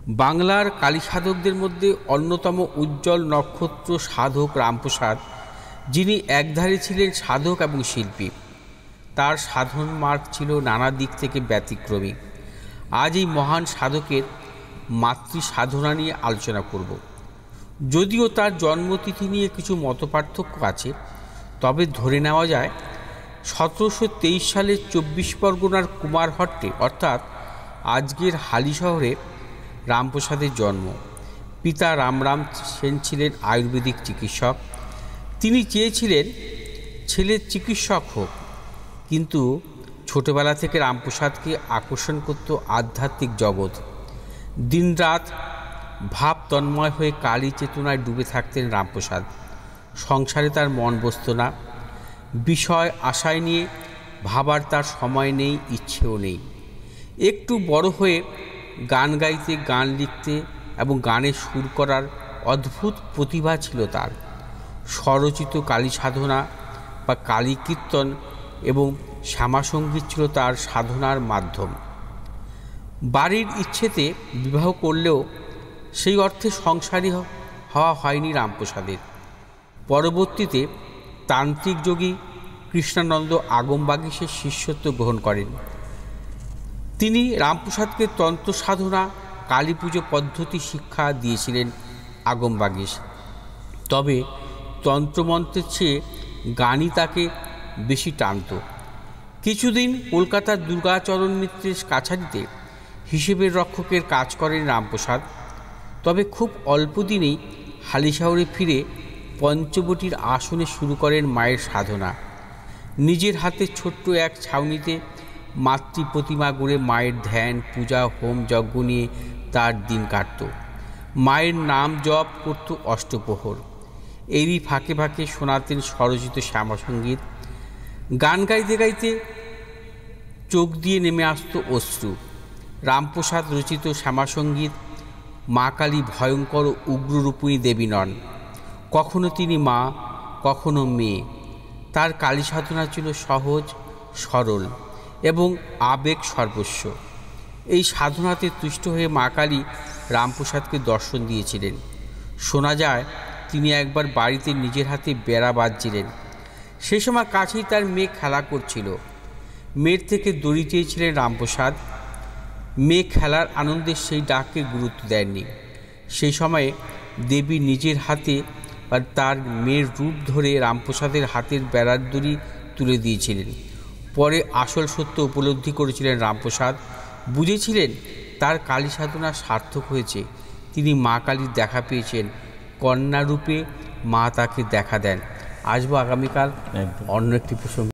বাংলার কালী সাধকদের মধ্যে অন্যতম উজ্জ্বল নক্ষত্র সাধক রামপ্রসাদ, যিনি একধারে ছিলেন সাধক এবং শিল্পী। তার সাধন মার্গ ছিল নানা দিক থেকে ব্যতিক্রমী। আজ এই মহান সাধকের মাতৃ সাধনা নিয়ে আলোচনা করব। যদিও তার জন্মতিথি নিয়ে কিছু মতপার্থক্য আছে, তবে ধরে নেওয়া যায় 1723 সালে 24 পরগনার কুমারহট্টে অর্থাৎ আজকের হালি শহরে রামপ্রসাদের জন্ম। পিতা রামরাম সেন ছিলেন আয়ুর্বেদিক চিকিৎসক। তিনি চেয়েছিলেন ছেলে চিকিৎসক হোক, কিন্তু ছোটবেলা থেকে রামপ্রসাদকে আকর্ষণ করত আধ্যাত্মিক জগৎ। দিনরাত ভাব তন্ময় হয়ে কালী চেতনায় ডুবে থাকতেন রামপ্রসাদ। সংসারে তার মন বসত না, বিষয় আশায় নিয়ে ভাবার তার সময় নেই, ইচ্ছেও নেই। একটু বড় হয়ে গান গাইতে, গান লিখতে এবং গানে সুর করার অদ্ভুত প্রতিভা ছিল তার। স্বরচিত কালী সাধনা বা কালী কীর্তন এবং শ্যামাসঙ্গীত ছিল তার সাধনার মাধ্যম। বাড়ির ইচ্ছেতে বিবাহ করলেও সেই অর্থে সংসারী হওয়া হয়নি রামপ্রসাদের। পরবর্তীতে তান্ত্রিক যোগী কৃষ্ণানন্দ আগমবাগীশের শিষ্যত্ব গ্রহণ করেন। তিনি রামপ্রসাদকে তন্ত্র সাধনা, কালী পুজো পদ্ধতি শিক্ষা দিয়েছিলেন আগমবাগীশ। তবে তন্ত্রমন্ত্রের চেয়ে গানই তাকে বেশি টানত। কিছুদিন কলকাতার দুর্গাচরণ মিত্রের কাছারিতে হিসেবের রক্ষকের কাজ করেন রামপ্রসাদ। তবে খুব অল্প দিনেই হালিশহরে ফিরে পঞ্চবটির আসনে শুরু করেন মায়ের সাধনা। নিজের হাতে ছোট্ট এক ছাউনিতে মাতৃ প্রতিমা গড়ে মায়ের ধ্যান, পূজা, হোম যজ্ঞ নিয়ে তার দিন কাটত। মায়ের নাম জপ করত অষ্টপ্রহর। এরই ফাঁকে ফাঁকে শোনাতেন স্বরচিত শ্যামাসঙ্গীত। গান গাইতে গাইতে চোখ দিয়ে নেমে আসত অশ্রু। রামপ্রসাদ রচিত শ্যামাসঙ্গীত মা কালী ভয়ঙ্কর উগ্ররূপিণী দেবী নন, কখনো তিনি মা, কখনো মেয়ে। তার কালী সাধনা ছিল সহজ, সরল এবং আবেগ সর্বস্ব। এই সাধনাতে তুষ্ট হয়ে মা কালী রামপ্রসাদকে দর্শন দিয়েছিলেন। শোনা যায় তিনি একবার বাড়িতে নিজের হাতে বেড়া বাঁধছিলেন। সে সময় কাছেই তার মেয়ে খেলা করছিল। মেয়ের থেকে দড়ি চেয়েছিলেন রামপ্রসাদ। মেয়ে খেলার আনন্দে সেই ডাককে গুরুত্ব দেননি। সেই সময়ে দেবী নিজের হাতে বা তার মেয়ের রূপ ধরে রামপ্রসাদের হাতের বেড়ার দড়ি তুলে দিয়েছিলেন। পরে আসল সত্য উপলব্ধি করেছিলেন রামপ্রসাদ। বুঝেছিলেন তার কালী সাধনা সার্থক হয়েছে। তিনি মা কালীর দেখা পেয়েছেন। কন্যা রূপে মা তাকে দেখা দেন। আসবো আগামীকাল অন্য একটি প্রসঙ্গ।